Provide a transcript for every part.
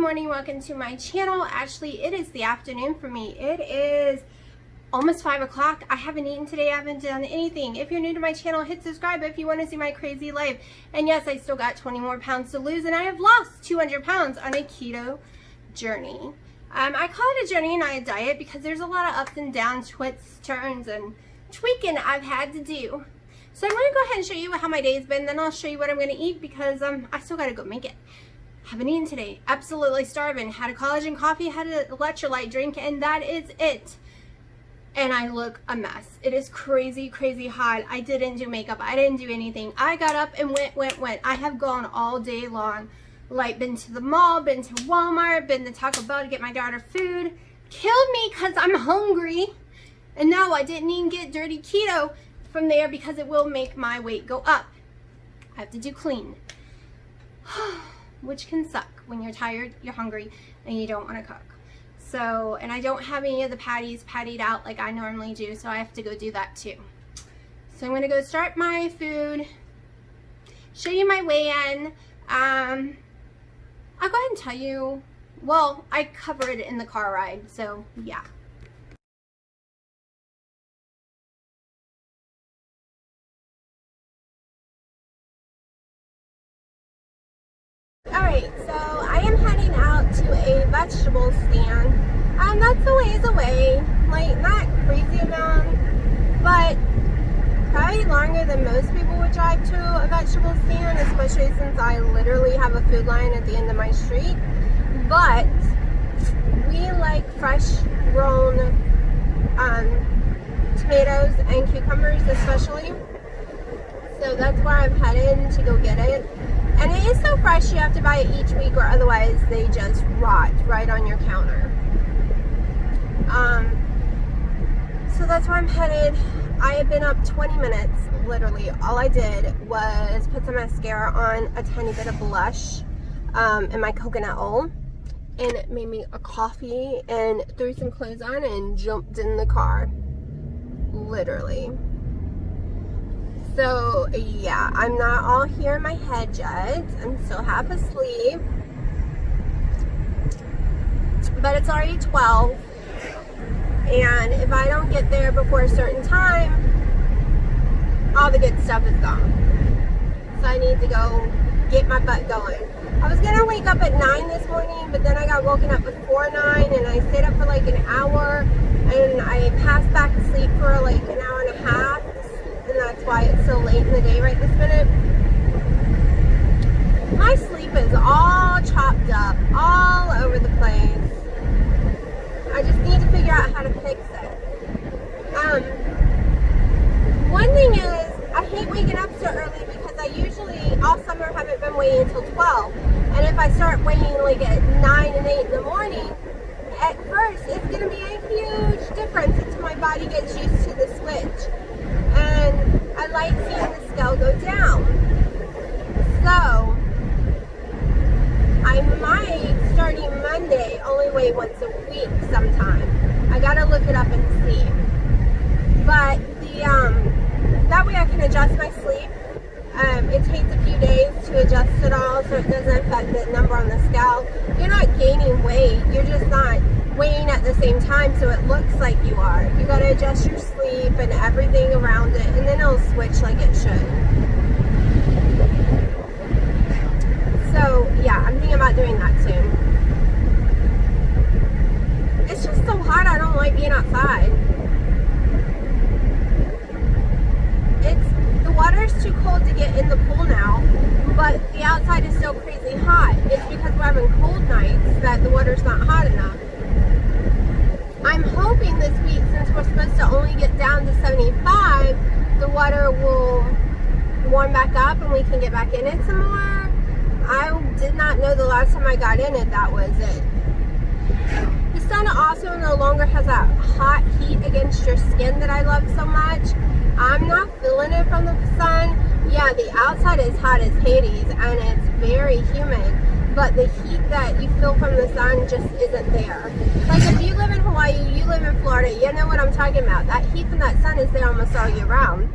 morning, welcome to my channel. Actually, it is the afternoon for me. It is almost 5 o'clock. I haven't eaten today. I haven't done anything. If you're new to my channel, hit subscribe if you want to see my crazy life. And yes, I still got 20 more pounds to lose, and I have lost 200 pounds on a keto journey. I call it a journey, not a diet, because there's a lot of ups and downs, twists, turns, and tweaking I've had to do. So I'm going to go ahead and show you how my day's been, then I'll show you what I'm going to eat, because I still got to go make it. Haven't eaten today. Absolutely starving. Had a collagen coffee, had an electrolyte drink, and that is it. And I look a mess. It is crazy, crazy hot. I didn't do makeup. I didn't do anything. I got up and went. I have gone all day long. Like, been to the mall, been to Walmart, been to Taco Bell to get my daughter food. Killed me because I'm hungry. And no, I didn't even get dirty keto from there because it will make my weight go up. I have to do clean. Which can suck when you're tired, you're hungry, and you don't want to cook. So, and I don't have any of the patties pattied out like I normally do, so I have to go do that too. So I'm going to go start my food, show you my weigh-in. I'll go ahead and tell you, well, I cover it in the car ride, so yeah. Alright, so I am heading out to a vegetable stand. That's a ways away, like not crazy amount, but probably longer than most people would drive to a vegetable stand, especially since I literally have a food line at the end of my street. But we like fresh grown tomatoes and cucumbers especially. So that's where I'm headed to go get it. And it is so fresh, you have to buy it each week or otherwise they just rot right on your counter. So that's where I'm headed. I have been up 20 minutes, literally. All I did was put some mascara on, a tiny bit of blush, and my coconut oil, and made me a coffee, and threw some clothes on, and jumped in the car. Literally. So, yeah, I'm not all here in my head yet. I'm still half asleep. But it's already 12. And if I don't get there before a certain time, all the good stuff is gone. So I need to go get my butt going. I was going to wake up at 9 this morning, but then I got woken up before 9, and I stayed up for like an hour, and I passed back asleep for like an hour and a half, and that's why it's so late in the day right this minute. My sleep is all chopped up, all over the place. I just need to figure out how to fix it. One thing is, I hate waking up so early because I usually, all summer, haven't been weighing until 12. And if I start weighing like at 9 and 8 in the morning, at first it's going to be a huge difference until my body gets used to the switch. And I like seeing the scale go down. So, I might, starting Monday, only weigh once a week sometime. I gotta look it up and see. But that way I can adjust my sleep. It takes a few days to adjust it all so it doesn't affect the number on the scale. You're not gaining weight, you're just not weighing at the same time so it looks like you are. You gotta adjust your sleep and everything around it, and then it'll switch like it should. So yeah, I'm thinking about doing that soon. It's just so hot, I don't like being outside. The water's too cold to get in the pool now, but the outside is still crazy hot. It's because we're having cold nights that the water's not hot enough. I'm hoping this week, since we're supposed to only get down to 75, the water will warm back up and we can get back in it some more. I did not know the last time I got in it, that was it. The sun also no longer has that hot heat against your skin that I love so much. I'm not feeling it from the sun. Yeah, the outside is hot as Hades and it's very humid, but the heat that you feel from the sun just isn't there. Like if you live in Hawaii, you live in Florida, you know what I'm talking about. That heat from that sun is there almost all year round.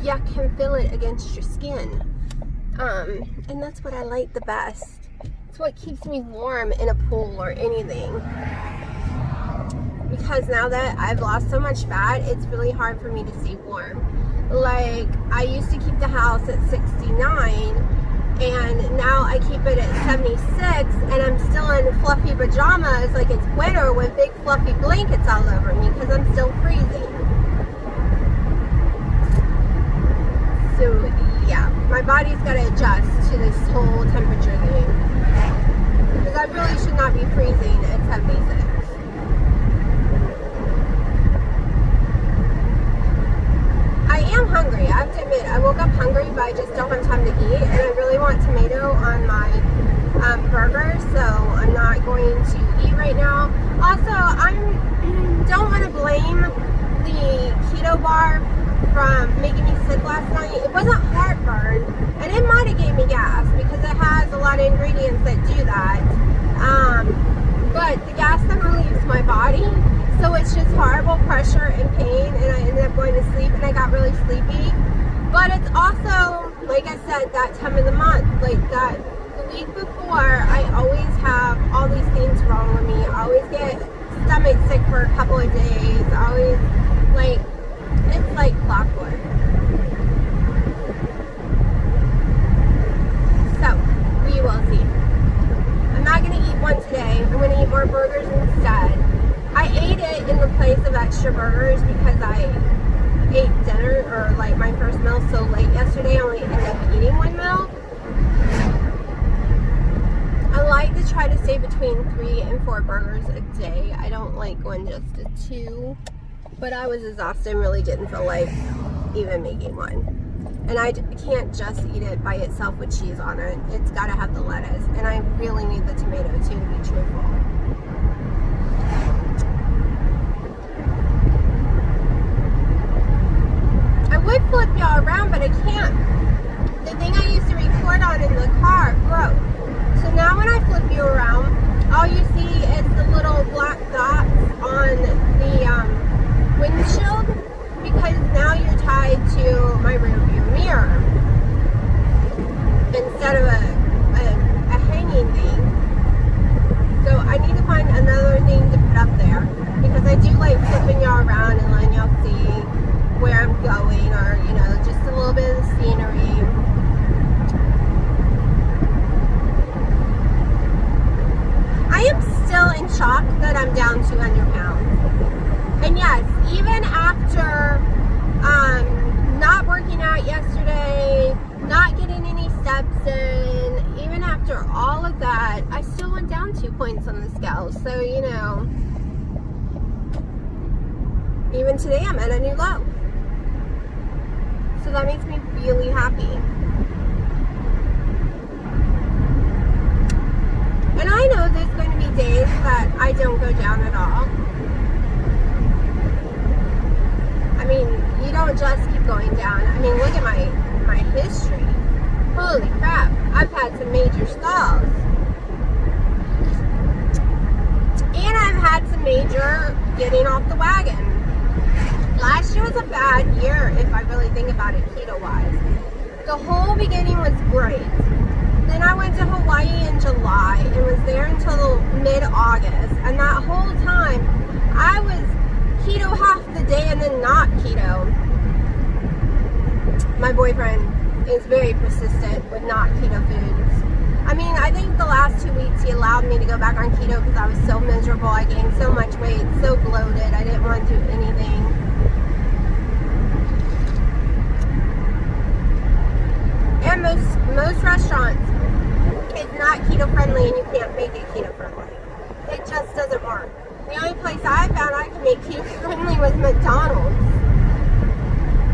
You can feel it against your skin. And that's what I like the best. It's what keeps me warm in a pool or anything. Because now that I've lost so much fat, it's really hard for me to stay warm. Like, I used to keep the house at 69, and now I keep it at 76, and I'm still in fluffy pajamas like it's winter with big fluffy blankets all over me because I'm still freezing. So yeah, my body's got to adjust to this whole temperature thing, because I really should not be freezing at 76. I am hungry. I have to admit, I woke up hungry, but I just don't have time to eat, and I really want tomato on my burger, so I'm not going to eat right now. Also, I don't want to blame the keto bar from making me sick last night. It wasn't heartburn, and it might have gave me gas because it has a lot of ingredients that do that. But the gas never leaves my body, so it's just horrible pressure and pain, and I ended up going to sleep, and I got really sleepy. But it's also, like I said, that time of the month, like that the week before, I always have all these things wrong with me. I always get stomach sick for a couple of days. I always, like, it's like clockwork. So, we will see. I'm not going to eat one today. I'm going to eat more burgers instead. I ate it in the place of extra burgers because I ate dinner, or like my first meal, so late yesterday. I only ended up eating one meal. I like to try to stay between 3 and 4 burgers a day. I don't like going just to 2, but I was exhausted and really didn't feel like even making one. And I can't just eat it by itself with cheese on it. It's got to have the lettuce, and I really need the tomato too, to be truthful. I would flip y'all around, but I can't. The thing I used to record on in the car broke. So now when I flip you around, all you see is the little black dots on the windshield, because now you're tied to my rear view mirror instead of a hanging thing. So I need to find another thing to put up there, because I do like flipping y'all around and letting y'all see where I'm going, or, you know, just a little bit of the scenery. I am still in shock that I'm down 200 pounds. And yes, even after not working out yesterday, not getting any steps in, even after all of that, I still went down 2 points on the scale. So, you know, even today I'm at a new low. So that makes me really happy. And I know there's going to be days that I don't go down at all. I mean, you don't just keep going down. I mean, look at my history. Holy crap, I've had some major stalls. And I've had some major getting off the wagon. Last year was a bad year, if I really think about it, keto-wise. The whole beginning was great. Then I went to Hawaii in July and was there until mid-August. And that whole time, I was keto half the day and then not keto. My boyfriend is very persistent with not keto foods. I mean, I think the last 2 weeks he allowed me to go back on keto because I was so miserable. I gained so much weight, so bloated. I didn't want to do anything. And most restaurants, it's not keto friendly, and you can't make it keto friendly. It just doesn't work. The only place I found I could make keto friendly was McDonald's.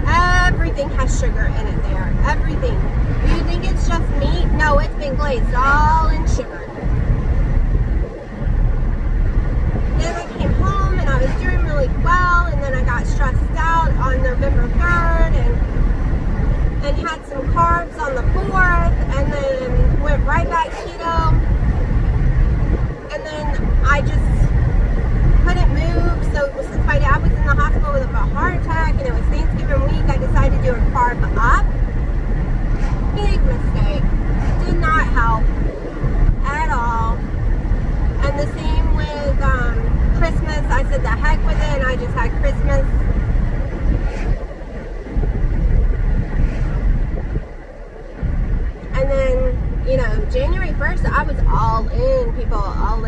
Everything has sugar in it there. Everything. Do you think it's just meat? No, it's been glazed all in sugar. Then I came home and I was doing really well, and then I got stressed out on November 3rd and had some carbs on the 4th, and then went right back keto, and then I just couldn't move. So since my dad was in the hospital with a heart attack and it was Thanksgiving week, I decided to do a carb up. Big mistake. Did not help at And the same with Christmas. I said the heck with it, and I just had Christmas. And then, you know, January 1st, I was all in, people, all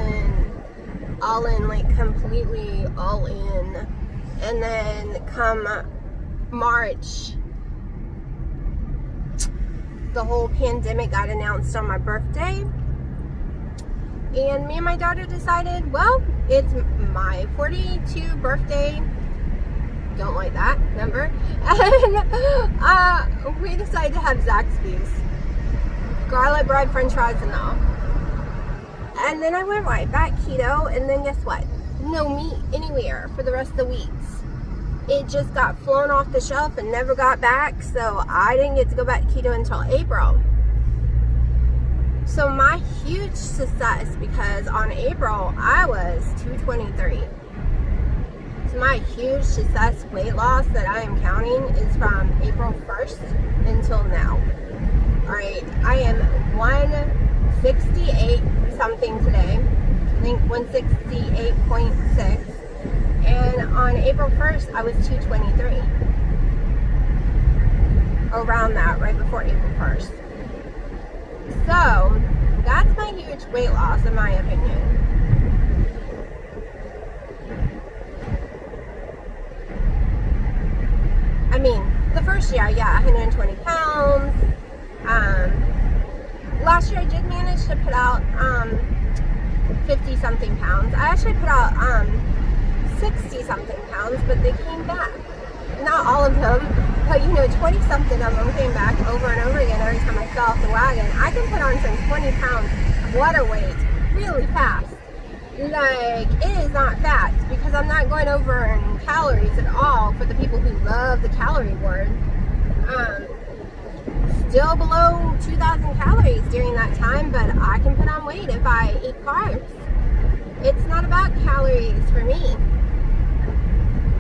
in, like completely all in. And then come March, the whole pandemic got announced on my birthday. And me and my daughter decided, well, it's my 42 birthday. Don't like that number. And we decided to have Zaxby's. Garlic bread, french fries, and all. And then I went right back keto, and then guess what? No meat anywhere for the rest of the weeks. It just got flown off the shelf and never got back, so I didn't get to go back keto until April. So my huge success, because on April I was 223. So my huge success weight loss that I am counting is from April 1st until now. Alright, I am 168 something today. I think 168.6. And on April 1st, I was 223. Around that, right before April 1st. So, that's my huge weight loss, in my opinion. I mean, the first year, yeah, 120 pounds. Last year I did manage to put out 50 something pounds. I actually put out 60 something pounds, but they came back. Not all of them, but you know, 20 something of them came back over and over again every time I fell off the wagon. I can put on some 20 pounds water weight really fast. Like, it is not fat, because I'm not going over in calories at all for the people who love the calorie word. Still below 2,000 calories during that time, but I can put on weight if I eat carbs. It's not about calories for me,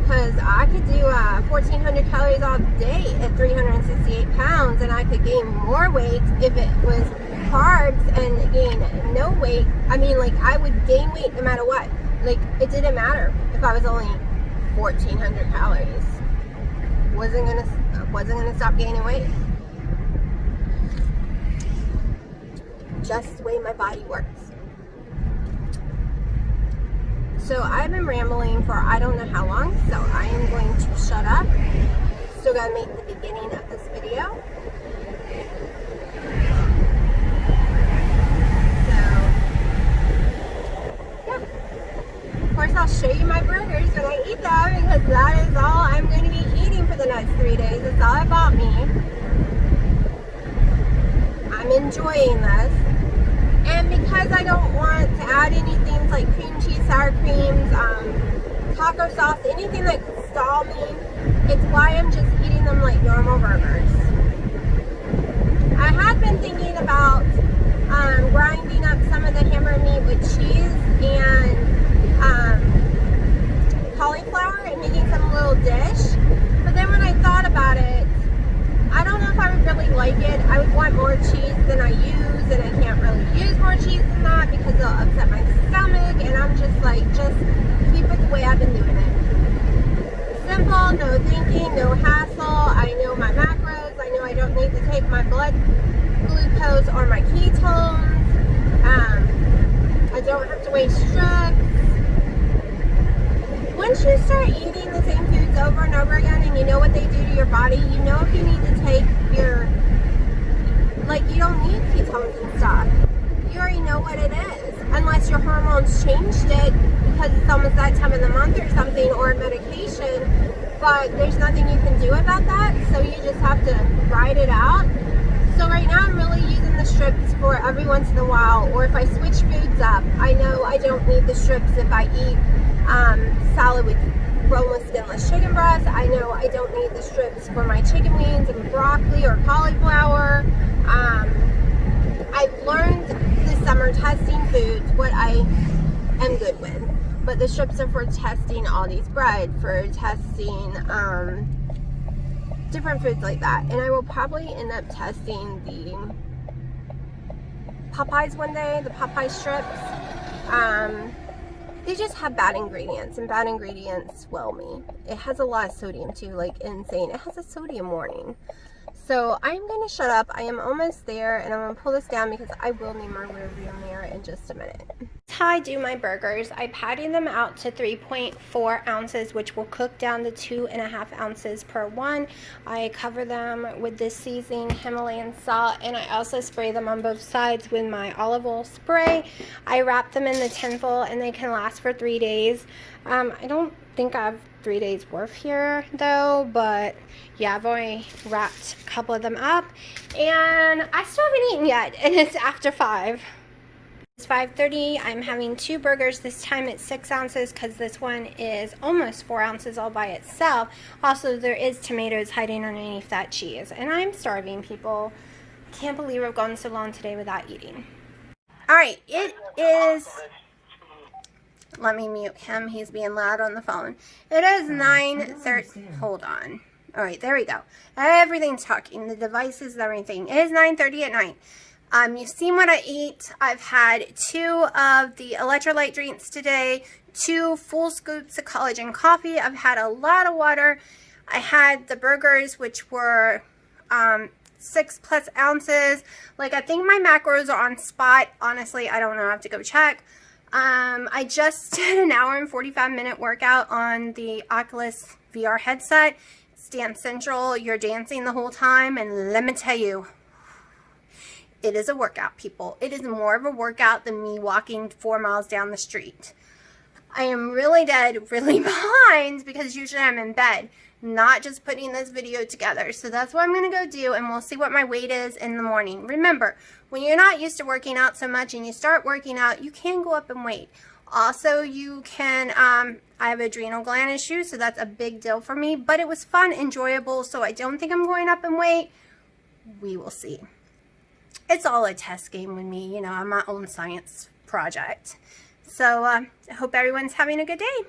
because I could do 1,400 calories all day at 368 pounds, and I could gain more weight if it was carbs and gain no weight. I mean, like, I would gain weight no matter what. Like, it didn't matter if I was only 1,400 calories. Wasn't gonna stop gaining weight. Just the way my body works. So I've been rambling for I don't know how long, so I am going to shut up. Still gotta make the beginning of this video. So, yeah. Of course, I'll show you my burgers when I eat them, because that is all I'm going to be eating for the next 3 days. That's all I bought me. I'm enjoying this. And because I don't want to add any things like cream cheese, sour creams, taco sauce, anything that could stall me, it's why I'm just eating them like normal burgers. I had been thinking about grinding up some of the hamburger meat with cheese and cauliflower and making some little dish. But then when I thought about it, I don't know if I would really like it. I would want more cheese than I use, and I can't really use more cheese than that because it'll upset my stomach, and I'm just like, just keep it the way I've been doing it. Simple, no thinking, no hassle. I know my macros. I know I don't need to take my blood glucose or my ketones. I don't have to waste strips. Once you start eating the same foods over and over again, and you know what they do to your body, you know if you need to take your, like, you don't need ketones and stuff. You already know what it is, unless your hormones changed it because it's almost that time of the month or something, or medication, but there's nothing you can do about that, so you just have to ride it out. So right now I'm really using the strips for every once in a while, or if I switch foods up, I know I don't need the strips if I eat salad with boneless, skinless chicken breast. I know I don't need the strips for my chicken wings and broccoli or cauliflower. I've learned this summer testing foods what I am good with, but the strips are for testing all these bread, for testing different foods like that. And I will probably end up testing the Popeyes one day, the Popeye strips. they just have bad ingredients, and bad ingredients swell me. It has a lot of sodium too, like insane. It has a sodium warning. So I'm going to shut up. I am almost there, and I'm going to pull this down because I will need my rear view mirror in just a minute. That's how I do my burgers. I patty them out to 3.4 ounces, which will cook down to 2.5 ounces per one. I cover them with this seasoning, Himalayan salt, and I also spray them on both sides with my olive oil spray. I wrap them in the tinfoil, and they can last for 3 days. I don't think I have 3 days worth here though, but yeah, I've only wrapped a couple of them up, and I still haven't eaten yet, and it's after 5. It's 5:30. I'm having 2 burgers. This time it's 6 ounces because this one is almost 4 ounces all by itself. Also, there is tomatoes hiding underneath that cheese, and I'm starving, people. Can't believe I've gone so long today without eating. All right, it is... Let me mute him. He's being loud on the phone. It is 9:30. Hold on. All right, there we go. Everything's talking. The devices and everything. It is 9:30 at night. You've seen what I eat. I've had 2 of the electrolyte drinks today, 2 full scoops of collagen coffee. I've had a lot of water. I had the burgers, which were 6+ ounces. Like, I think my macros are on spot. Honestly, I don't know. I have to go check. I just did an hour and 45-minute workout on the Oculus VR headset. It's Dance Central. You're dancing the whole time, and let me tell you, it is a workout, people. It is more of a workout than me walking 4 miles down the street. I am really dead, really behind, because usually I'm in bed, not just putting this video together. So that's what I'm going to go do, and we'll see what my weight is in the morning. Remember, when you're not used to working out so much and you start working out, you can go up in weight. Also, you can, I have adrenal gland issues, so that's a big deal for me, but it was fun, enjoyable, so I don't think I'm going up in weight. We will see. It's all a test game with me, you know, I'm my own science project. So I hope everyone's having a good day.